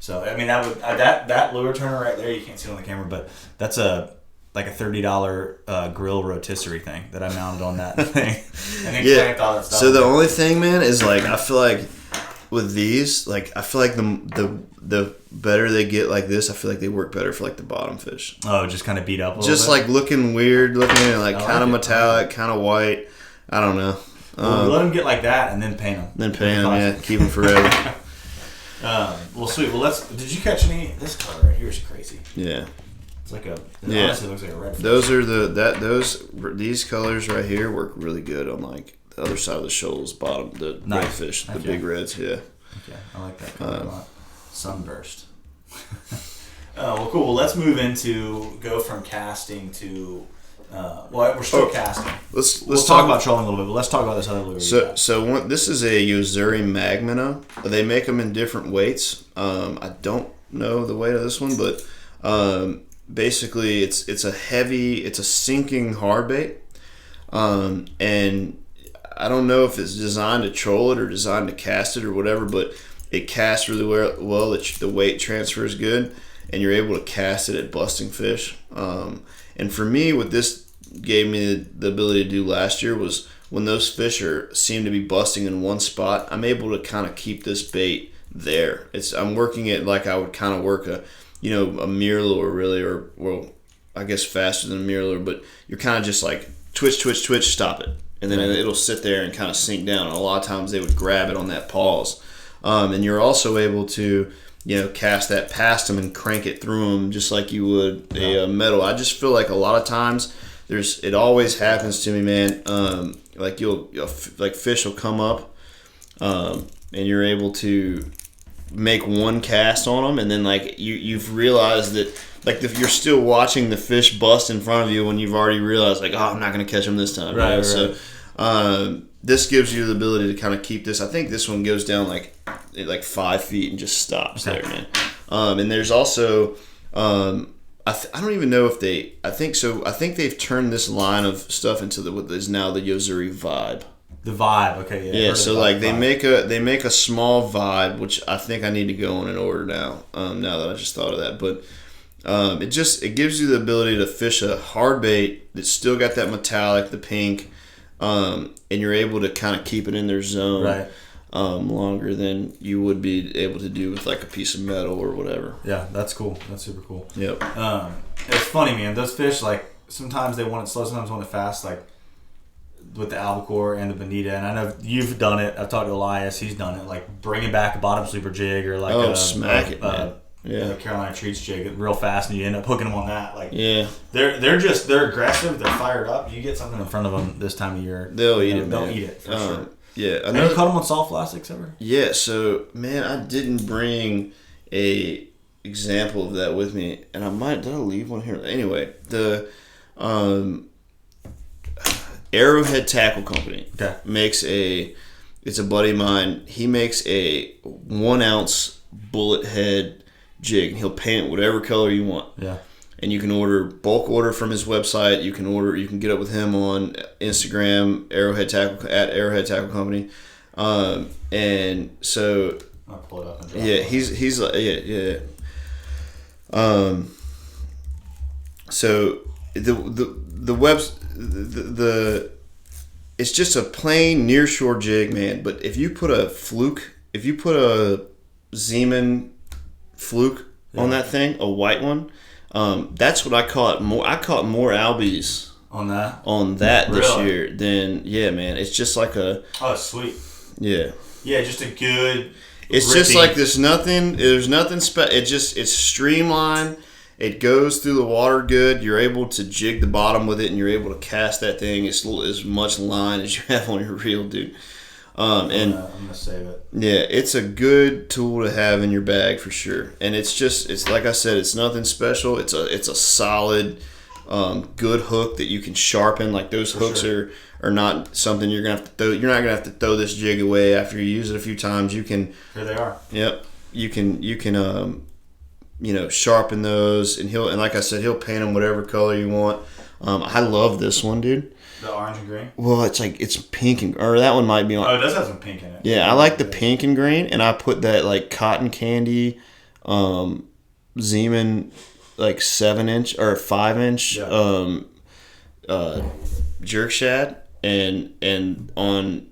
So I mean that lure turner right there, you can't see it on the camera, but that's like a $30 grill rotisserie thing that I mounted on that thing. And then cranked all that stuff. So the only thing, man, is like I feel like with these, like I feel like the better they get like this, I feel like they work better for like the bottom fish. Oh, just kind of beat up a little just bit? like looking weird, looking like kind of metallic, kind of white. I don't know. Well, let them get like that and then paint them. Then paint them, yeah. Keep them forever. Well, sweet. Well, did you catch any? This color right here is crazy. Yeah. It's like honestly looks like a red fish. Those are these colors right here work really good on like the other side of the shoals, bottom, the red fish, the big reds, yeah. Okay, I like that color a lot. Sunburst. Well, cool. Well, let's move go from casting to, we're still casting. We'll talk about trolling a little bit, but let's talk about this other lure. So this is a Yozuri Mag Minnow. They make them in different weights. I don't know the weight of this one, but basically it's a sinking hard bait, and I don't know if it's designed to troll it or designed to cast it or whatever, but it casts really well. The weight transfer is good, and you're able to cast it at busting fish. And for me, what this gave me the ability to do last year was when those fish seem to be busting in one spot, I'm able to kind of keep this bait there. I'm working it like I would kind of work a mirror lure really, or well, I guess faster than a mirror lure, but you're kind of just like twitch, twitch, twitch, stop it. And then it'll sit there and kind of sink down. And a lot of times they would grab it on that pause. And you're also able to, cast that past them and crank it through them just like you would a metal. I just feel like a lot of times it always happens to me, man. Like like fish will come up, and you're able to make one cast on them, and then like you've realized that like if you're still watching the fish bust in front of you when you've already realized like, oh, I'm not going to catch them this time. Right. So this gives you the ability to kind of keep this. I think this one goes down like 5 feet and just stops there, man. And there's also I don't even know if I think they've turned this line of stuff into what is now the Yozuri Vibe. The Vibe, okay, yeah. Yeah, so like they make a small Vibe, which I think I need to go on and order now. Now that I just thought of that, but it gives you the ability to fish a hard bait that's still got that metallic, the pink, and you're able to kind of keep it in their zone, right, longer than you would be able to do with like a piece of metal or whatever. Yeah, that's cool. That's super cool. Yep. It's funny, man. Those fish, like sometimes they want it slow, sometimes want it fast, like with the albacore and the bonito. And I know you've done it. I've talked to Elias; he's done it. Like bringing back a bottom sleeper jig or like smack it, man. Yeah, Carolina Treats jig real fast, and you end up hooking them on that. Like, yeah, they're aggressive, they're fired up. You get something in front of them this time of year, they'll eat it. They'll eat it for sure. Yeah, have you caught them on soft plastics ever? Yeah, so man, I didn't bring a example of that with me, and did I leave one here? Anyway, the Arrowhead Tackle Company makes it's a buddy of mine. He makes a 1 ounce bullet head jig. He'll paint it whatever color you want. Yeah. And you can bulk order from his website. You can get up with him on Instagram, Arrowhead Tackle Company. And so I'll pull it up and he's like so the it's just a plain nearshore jig, man. But if you put a Zeman fluke on that thing, a white one, that's what I caught more. I caught more albies on that this year than man. It's just like sweet. Yeah, just a good. It's just like there's nothing it's streamlined. It goes through the water good. You're able to jig the bottom with it, and you're able to cast that thing as much line as you have on your reel, dude. I'm gonna save it. Yeah, it's a good tool to have in your bag for sure. And it's like I said, it's nothing special. It's a solid, good hook that you can sharpen. Like those hooks are not something you're gonna have to throw. You're not gonna have to throw this jig away after you use it a few times. You can. Here they are. Yep. You can sharpen those, and like I said, he'll paint them whatever color you want. I love this one, dude. The orange and green? Well, it's pink or that one might be on. Oh, it does have some pink in it. Yeah, I like the pink and green, and I put that like cotton candy, Zeman, like 7-inch or 5-inch, jerk shad, and on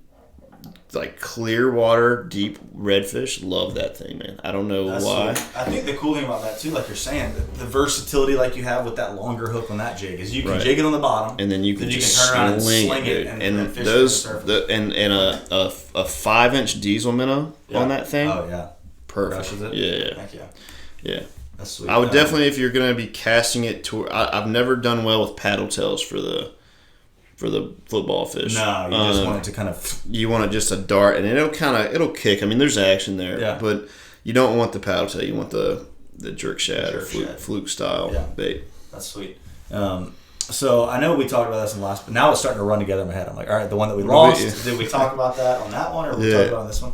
like clear water, deep redfish, love that thing, man. I don't know why. Sweet. I think the cool thing about that too, like you're saying, the versatility like you have with that longer hook on that jig is you can jig it on the bottom, and then you can just turn around and sling it, and those and a 5-inch diesel minnow on that thing. Oh yeah, perfect. Rushes it. Yeah. Heck yeah. Yeah. That's sweet. I would definitely, if you're going to be casting it to, I've never done well with paddle tails for the football fish. No, you just want it to kind of. You want it just a dart, and it'll kick. I mean, there's action there, but you don't want the paddle tail. You want the jerk shad or fluke style bait. That's sweet. So I know we talked about this in the last, but now it's starting to run together in my head. I'm like, all right, the one that we lost. Did we talk about that on that one, or we talked about on this one?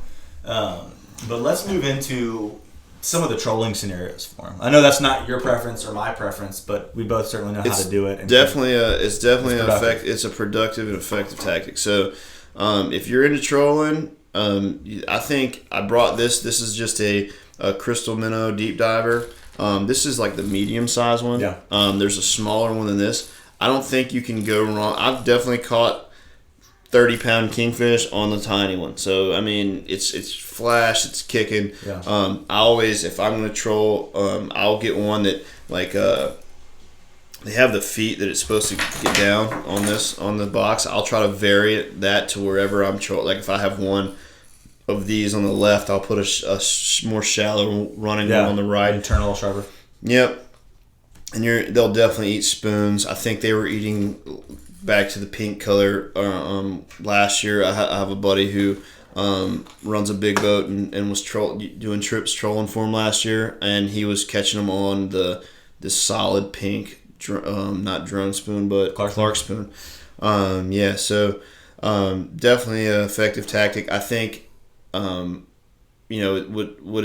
But let's move into some of the trolling scenarios for him. I know that's not your preference or my preference, but we both certainly know how to do it. And it's a productive and effective tactic. So if you're into trolling, I think I brought this. This is just a crystal minnow deep diver. This is like the medium size one. Yeah. There's a smaller one than this. I don't think you can go wrong. I've definitely caught 30-pound kingfish on the tiny one. So I mean, it's flash, it's kicking. Yeah. I always, if I'm gonna troll, I'll get one that like they have the feet that it's supposed to get down on the box. I'll try to vary that to wherever I'm trolling. Like if I have one of these on the left, I'll put a more shallow running one on the right. Turn a little sharper. Yep. And they'll definitely eat spoons. I think they were eating. Back to the pink color. Last year, I have a buddy who runs a big boat and was doing trips trolling for him last year, and he was catching them on this solid pink, not drone spoon, but Clark spoon. So definitely an effective tactic. I think what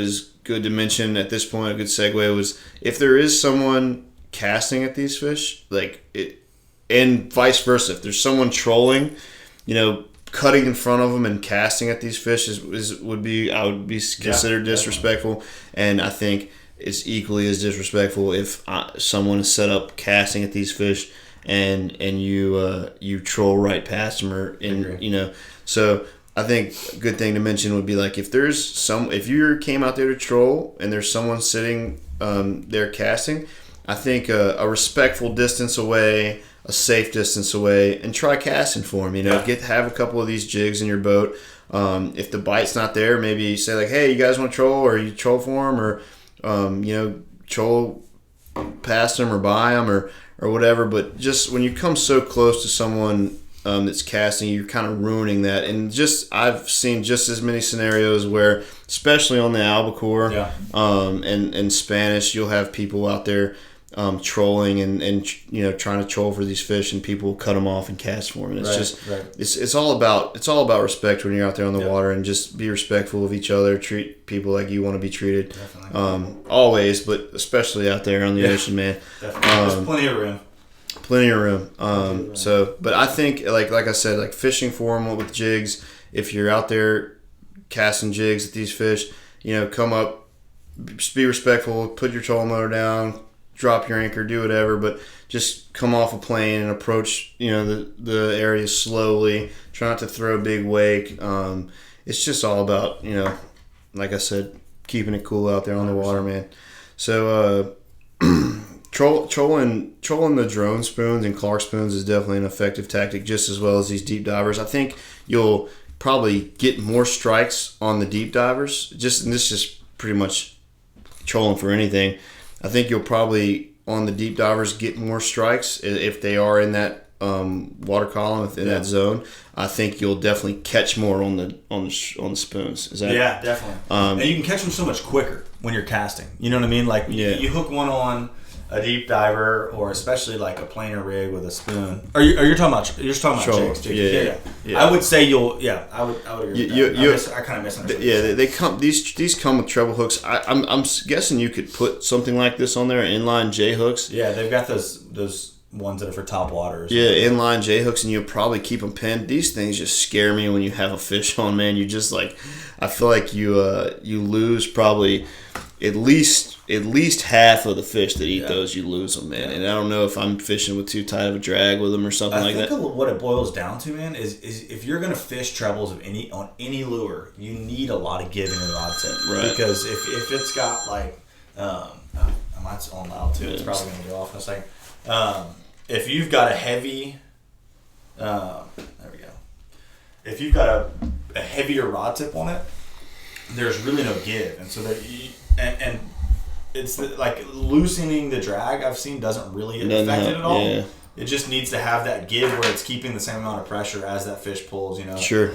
is good to mention at this point, a good segue was if there is someone casting at these fish, like it. And vice versa. If there's someone trolling, cutting in front of them and casting at these fish would be considered disrespectful. And I think it's equally as disrespectful if someone is set up casting at these fish and you troll right past them So I think a good thing to mention would be like if you came out there to troll and there's someone sitting there casting, I think a respectful distance away. A safe distance away, and try casting for them. Have a couple of these jigs in your boat. If the bite's not there, maybe say like, "Hey, you guys want to troll?" Or you troll for them, or troll past them or by them or whatever. But just when you come so close to someone that's casting, you're kind of ruining that. And I've seen just as many scenarios where, especially on the albacore and Spanish, you'll have people out there. Trolling and trying to troll for these fish, and people cut them off and cast for them. And it's all about respect when you're out there on the water, and just be respectful of each other. Treat people like you want to be treated. Always, but especially out there on the ocean, man. There's plenty of room. Plenty of room. But I think like I said, like fishing for them with jigs. If you're out there casting jigs at these fish, come up, just be respectful. Put your trolling motor down. Drop your anchor, do whatever, but just come off a plane and approach, the area slowly. Try not to throw a big wake. It's just all about, like I said, keeping it cool out there on the water, man. So trolling the drone spoons and Clark spoons is definitely an effective tactic, just as well as these deep divers. I think you'll probably get more strikes on the deep divers. And this is pretty much trolling for anything. I think you'll probably, on the deep divers, get more strikes if they are in that water column, in that zone. I think you'll definitely catch more on the spoons. Is that? Yeah, definitely. And you can catch them so much quicker when you're casting. You know what I mean? Like you hook one on a deep diver, or especially like a planer rig with a spoon. You're talking about jigs? Yeah. I would say I would agree with that. I kind of misunderstood. Yeah, they come. These come with treble hooks. I'm guessing you could put something like this on there, inline J hooks. Yeah, they've got those ones that are for top waters. Yeah, inline J hooks, and you'll probably keep them pinned. These things just scare me when you have a fish on, man. You just I feel like you lose probably at least at least half of the fish that eat those, you lose them, man. And I don't know if I'm fishing with too tight of a drag with them or something like that. I think what it boils down to, man, is if you're going to fish trebles on any lure, you need a lot of give in your rod tip. Right. Because if it's got like, mine's on loud too. It's probably going to go off in a second. If you've got a heavy, there we go. If you've got a heavier rod tip on it, there's really no give, and so and it's like loosening the drag I've seen doesn't really affect it at all. Yeah. It just needs to have that give where it's keeping the same amount of pressure as that fish pulls, Sure.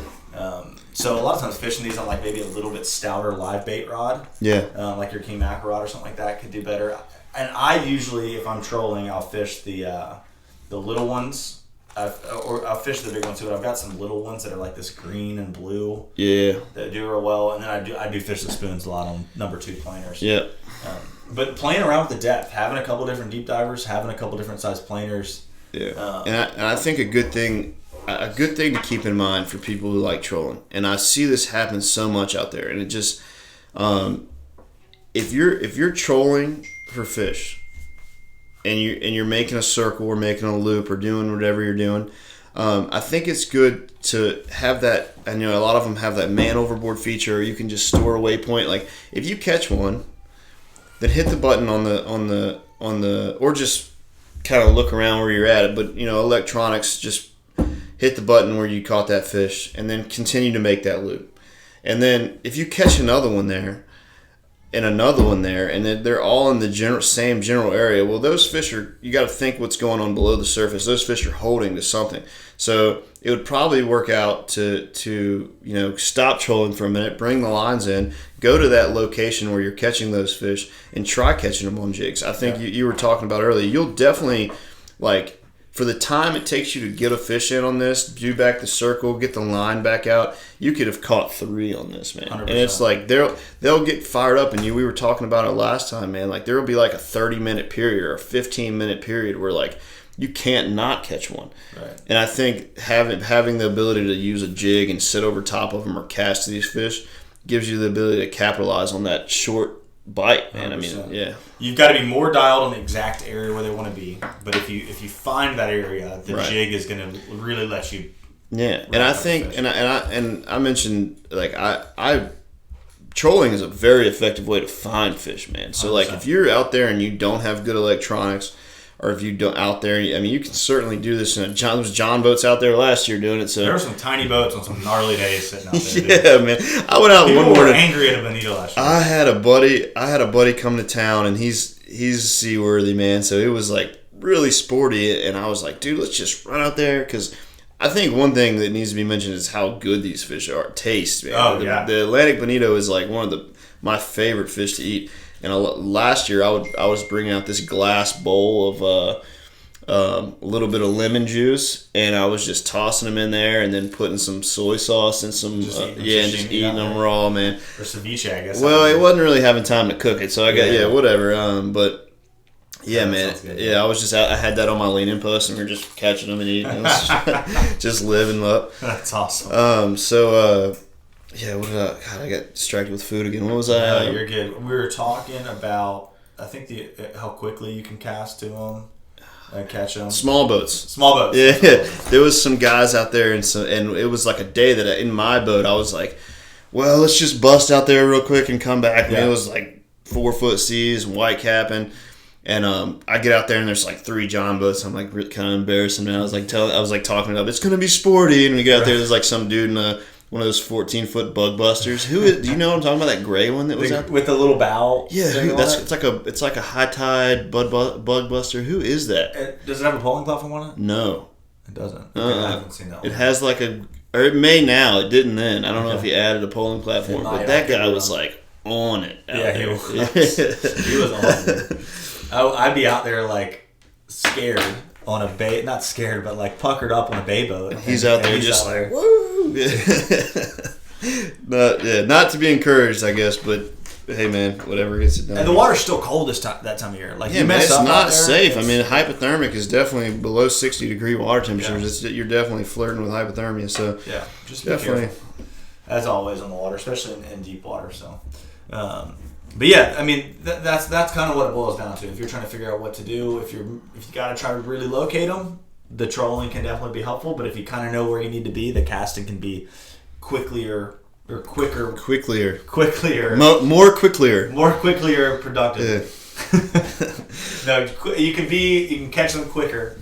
So a lot of times fishing these on like maybe a little bit stouter live bait rod. Yeah. Like your king mackerel rod or something like that could do better. And I usually, if I'm trolling, I'll fish the little ones. I'll fish the big ones too, but I've got some little ones that are like this green and blue. Yeah. That do real well, and then I do fish the spoons a lot on number 2 planers. Yeah. But playing around with the depth, having a couple different deep divers, having a couple different size planers. Yeah. And I think a good thing to keep in mind for people who like trolling, and I see this happen so much out there, and it just if you're trolling for fish, and you're making a circle or making a loop or doing whatever you're doing, I think it's good to have that. I know a lot of them have that man overboard feature, or you can just store a waypoint. Like if you catch one, then hit the button on the or just kind of look around where you're at. But electronics, just hit the button where you caught that fish, and then continue to make that loop. And then if you catch another one there, and another one there, and then they're all in the same general area. Well, those fish you got to think what's going on below the surface. Those fish are holding to something. So it would probably work out to stop trolling for a minute, bring the lines in, go to that location where you're catching those fish, and try catching them on jigs. I think you were talking about earlier. You'll definitely, like, for the time it takes you to get a fish in on this, do back the circle, get the line back out, you could have caught 3 on this, man. 100%. And it's like they'll get fired up, and we were talking about it last time, man. Like there will be like a 30-minute period or a 15-minute period where like you can't not catch one. Right. And I think having the ability to use a jig and sit over top of them or cast these fish gives you the ability to capitalize on that short bite, man. 100%. I mean, yeah. You've got to be more dialed on the exact area where they want to be. But if you find that area, the jig is going to really let you. Yeah, and I think, and I mentioned, like I trolling is a very effective way to find fish, man. So 100%. Like if you're out there and you don't have good electronics, or if you don't out there, I mean, you can certainly do this. There was John boats out there last year doing it. So there were some tiny boats on some gnarly days sitting out there. Yeah, dude. Man. I went out People one morning. Were angry at a Bonito last year. I had a buddy come to town, and he's seaworthy, man. So it was like really sporty, and I was like, dude, let's just run out there, because I think one thing that needs to be mentioned is how good these fish taste, man. Oh, yeah. The Atlantic Bonito is like one of my favorite fish to eat. And last year, I was bringing out this glass bowl of a little bit of lemon juice, and I was just tossing them in there, and then putting some soy sauce and some and just eating them raw, man. Or ceviche, I guess. Well, it wasn't really having time to cook it, so I got whatever. But yeah, man, good, I was just I had that on my leaning post, and we were just catching them and eating, just living up. That's awesome. Yeah, what did I got distracted with food again. What was I? No, you're good. We were talking about, I think, how quickly you can cast to them and catch them. Small boats. Yeah. There was some guys out there, and it was like a day that in my boat, I was like, well, let's just bust out there real quick and come back. And it was like 4-foot seas and white capping. And I get out there, and there's like 3 John boats. I'm like kind of embarrassing, man. I was like talking it up. It's gonna be sporty, and we get out there. There's like some dude in one of those 14-foot bug busters. Do you know what I'm talking about? That gray one that was out with the little bow. Yeah, it's like a high tide bug buster. Who is that? Does it have a polling platform on it? No, it doesn't. I haven't seen that one. It has like or it may now. It didn't then. I don't know if he added a polling platform, but that guy was like on it. He was. He was on it. I'd be out there like scared on a bay, not scared, but like puckered up on a bay boat. He's out there just like, woo! Not to be encouraged, I guess, but hey, man, whatever gets it done. And the water's still cold that time of year. Like, yeah, man, it's not safe. I mean, hypothermic is definitely below 60-degree water temperatures. Yeah. You're definitely flirting with hypothermia. So yeah, just definitely be careful, as always on the water, especially in deep water. So, But yeah, I mean that's kind of what it boils down to. If you're trying to figure out what to do, if you got to try to really locate them, the trolling can definitely be helpful. But if you kind of know where you need to be, the casting can be quicker, more quicklier, productive. No, you can catch them quicker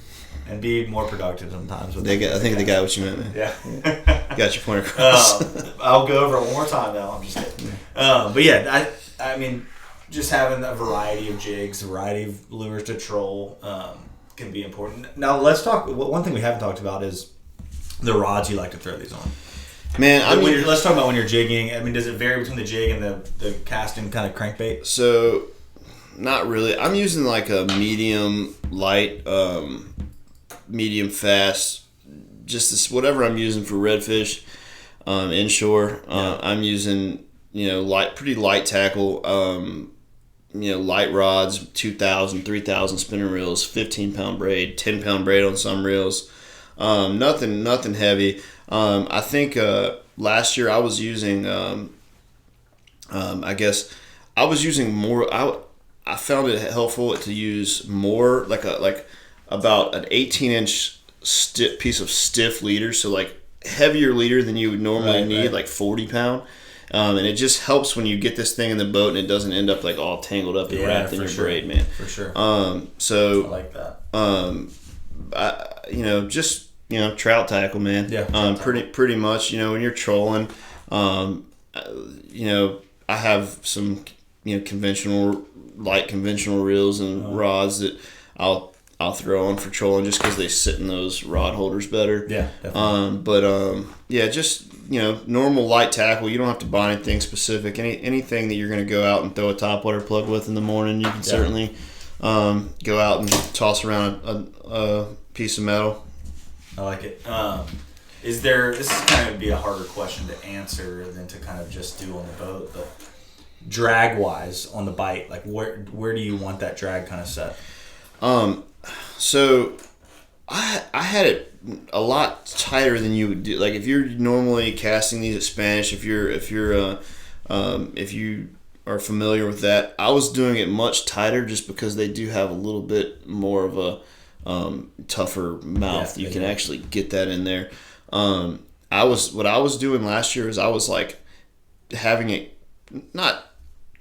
and be more productive sometimes. I think they got what you meant, man. Yeah, got your point across. I'll go over it one more time now. I'm just kidding. But yeah, I mean, just having a variety of jigs, a variety of lures to troll can be important. Now let's talk. One thing we haven't talked about is the rods you like to throw these on. Man, let's talk about when you're jigging. I mean, does it vary between the jig and the casting kind of crankbait? So, not really. I'm using like a medium light, medium fast, just this, whatever I'm using for redfish, inshore. I'm using pretty light tackle. Light rods, 2,000, 3,000 spinner reels, 15-pound braid, 10-pound braid on some reels. Nothing heavy. I think last year I was using, I guess I was using more. I found it helpful to use more like about an 18-inch piece of stiff leader, so like heavier leader than you would normally need, like 40-pound. And it just helps when you get this thing in the boat and it doesn't end up like all tangled up and wrapped in your braid, man. For sure. So I like that. Trout tackle, man. Yeah. Pretty much. When you're trolling, I have some conventional reels and rods that I'll throw on for trolling just because they sit in those rod holders better. Yeah, definitely. Just normal light tackle. You don't have to buy anything specific. Anything that you're going to go out and throw a topwater plug with in the morning, you can certainly go out and toss around a piece of metal. I like it. This is kind of be a harder question to answer than to kind of just do on the boat, but drag wise on the bite, like where do you want that drag kind of set? So I had it a lot tighter than you would do. Like if you're normally casting these at Spanish, if you are familiar with that, I was doing it much tighter just because they do have a little bit more of a tougher mouth. You can actually get that in there. What I was doing last year is I was like having it not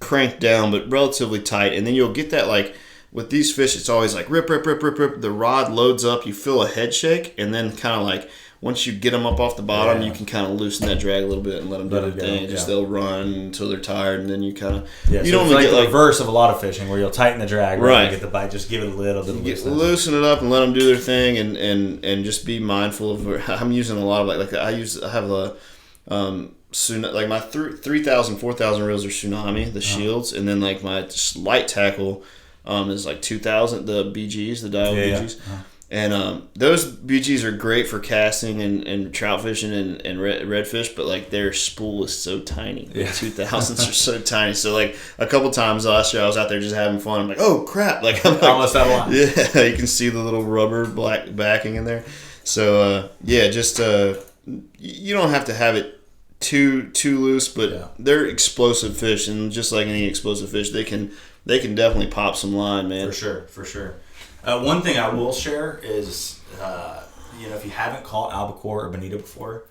cranked down but relatively tight, and then you'll get that like with these fish it's always like rip. The rod loads up, you feel a head shake, and then kind of like once you get them up off the bottom, you can kind of loosen that drag a little bit and let them do their thing. Just they'll run until they're tired, and then you kind of you don't get the reverse of a lot of fishing where you'll tighten the drag right to get the bite. Just give it a little bit of loosen it up and let them do their thing, and just be mindful of. I'm using a lot of I have the like my 3,000, 4,000 reels are Tsunami, the shields, and then like my light tackle is like 2,000, the BGs, the dial BGs. And those BGs are great for casting and trout fishing and redfish, but like their spool is so tiny. The 2000s are so tiny. So like a couple times last year I was out there just having fun. I'm like, oh crap! Like I'm almost out of line. Yeah, you can see the little rubber black backing in there. So you don't have to have it too loose, but they're explosive fish, and just like any explosive fish, they can definitely pop some line, man. For sure. One thing I will share is, if you haven't caught albacore or bonito before,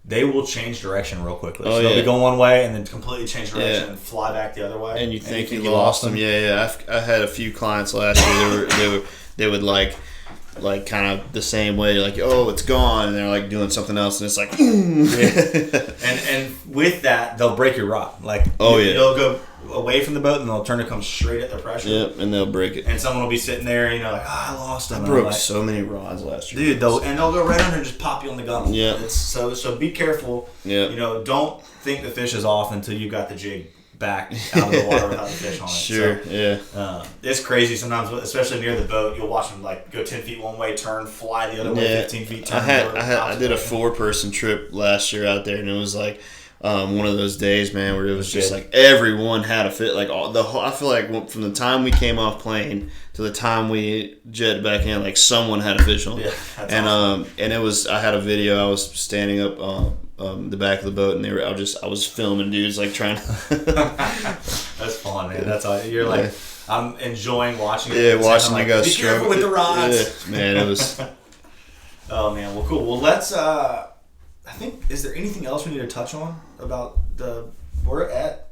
they will change direction real quickly. So they'll be going one way and then completely change direction and fly back the other way. And you think you lost them. Yeah. I had a few clients last year. They would like kind of the same way, like, oh, it's gone, and they're like doing something else, and it's like, and with that, they'll break your rod. Like, they'll go away from the boat and they'll turn to come straight at the pressure. Yep, and they'll break it. And someone will be sitting there, like, I lost them. I broke so many rods last year, dude. They'll go right under and just pop you on the gun. Yeah. So be careful. Yeah. Don't think the fish is off until you got the jig back out of the water without the fish on it. Sure. It's crazy sometimes, especially near the boat. You'll watch them like go 10 feet one way, turn, fly the other way, 15 feet. Turn. I did a 4-person trip last year out there, and it was like one of those days, man, where it was just like everyone had a fit. Like I feel like from the time we came off plane to the time we jetted back in, like someone had a fish on. Yeah, and awesome. And it was, I had a video. I was standing up the back of the boat, and I was filming dudes like trying to. That's fun, man. That's all. You're like, I'm enjoying watching it. Yeah, watching you guys be careful with the rods. Yeah, man, it was. Oh man, well, cool. Well, let's. I think, is there anything else we need to touch on about the? We're at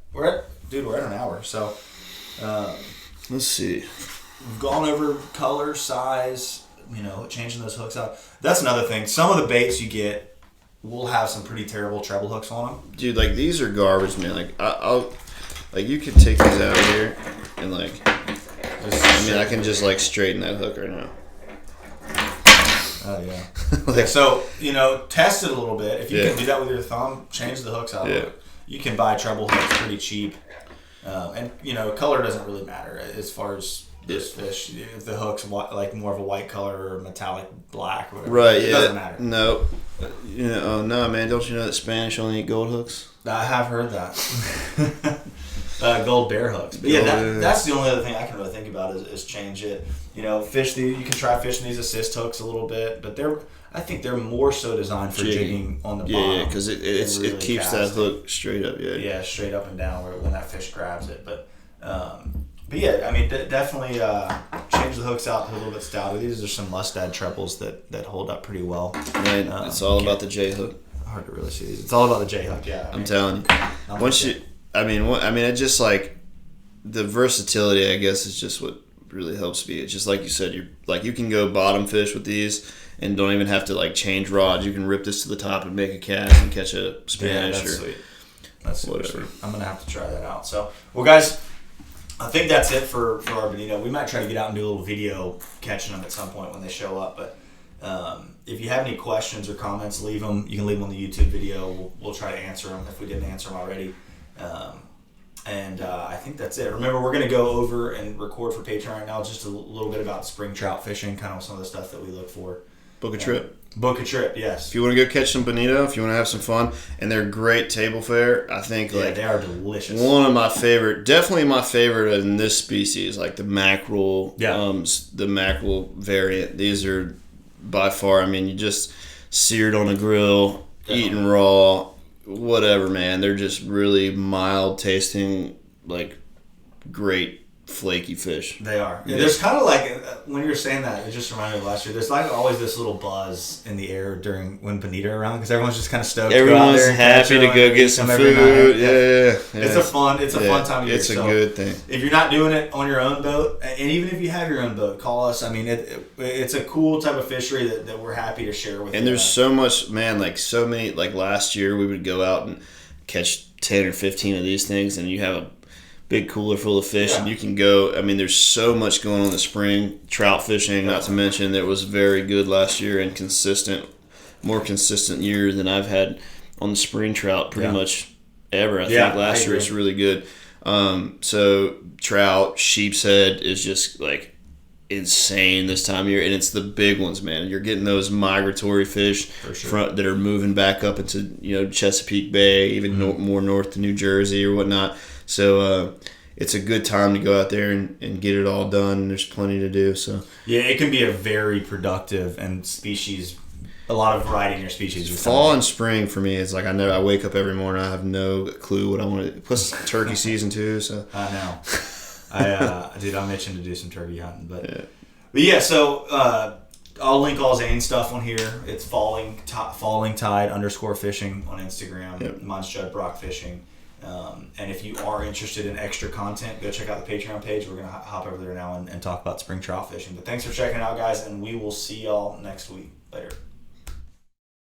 an hour. So, let's see. We've gone over color, size. Changing those hooks out. That's another thing. Some of the baits you get will have some pretty terrible treble hooks on them. Dude, like these are garbage, man. Like I'll like you can take these out of here and like. I can just like straighten that hook right now. Oh yeah. So test it a little bit. If you can do that with your thumb, change the hooks out. Yeah. You can buy treble hooks pretty cheap, and color doesn't really matter as far as this fish. If the hook's like more of a white color or metallic black, or whatever, right? It doesn't matter. No, no, man. Don't you know that Spanish only eat gold hooks? I have heard that. Gold bear hooks. But that's the only other thing I can really think about is change it. You can try fishing these assist hooks a little bit, but I think they're more so designed for jigging on the bottom. Yeah, because it keeps that hook straight up. Yeah. Yeah, straight up and down when that fish grabs it. But yeah, I mean, definitely change the hooks out to a little bit stouter. These are some Mustad trebles that hold up pretty well. Right. It's all about the J hook. Hard to really see these. It's all about the J hook. Yeah. I'm telling you. It's just like the versatility, I guess, is just what really helps me. It's just like you said, you can go bottom fish with these and don't even have to like change rods. You can rip this to the top and make a cast and catch a Spanish that's or sweet. That's whatever. Sweet. I'm gonna have to try that out. So, well, guys, I think that's it for our Bonito. We might try to get out and do a little video catching them at some point when they show up. But if you have any questions or comments, leave them. You can leave them on the YouTube video. We'll try to answer them if we didn't answer them already. I think that's it. Remember, we're going to go over and record for Patreon right now just a little bit about spring trout fishing, kind of some of the stuff that we look for. Book a trip. Book a trip, yes. If you want to go catch some bonito, if you want to have some fun, and they're great table fare, I think they are delicious. One of my favorite, definitely my favorite in this species, like the mackerel, the mackerel variant. These are by far, you just seared on a grill, eaten raw, whatever, man. They're just really mild tasting, like great flaky fish. They are. Yeah, there's kind of like, when you're saying that, it just reminded me of last year. There's like always this little buzz in the air when Bonito are around because everyone's just kind of stoked. Everyone's happy to go get some food. Yeah. It's a fun time of year. It's a good thing. If you're not doing it on your own boat, and even if you have your own boat, call us. It's a cool type of fishery that we're happy to share with you. And there's so much, man, like so many, like last year we would go out and catch 10 or 15 of these things and you have a big cooler full of fish and you can go. There's so much going on in the spring. Trout fishing, not to mention, that was very good last year and more consistent year than I've had on the spring trout pretty much ever. I think last year was really good. So trout, sheep's head is just like insane this time of year, and it's the big ones, man. You're getting those migratory fish that are moving back up into Chesapeake Bay, even more north to New Jersey or whatnot. So it's a good time to go out there and get it all done. There's plenty to do. So yeah, it can be a very productive and a lot of variety in your species. Fall and spring for me, it's like I wake up every morning, I have no clue what I want to. Plus turkey season too. So I know. I'm itching to do some turkey hunting, but yeah. So I'll link all Zane's stuff on here. It's falling tide _fishing on Instagram. Yep. Mine's Jud Brock Fishing. And if you are interested in extra content, go check out the Patreon page. We're going to hop over there now and talk about spring trout fishing. But thanks for checking it out, guys, and we will see y'all next week. Later.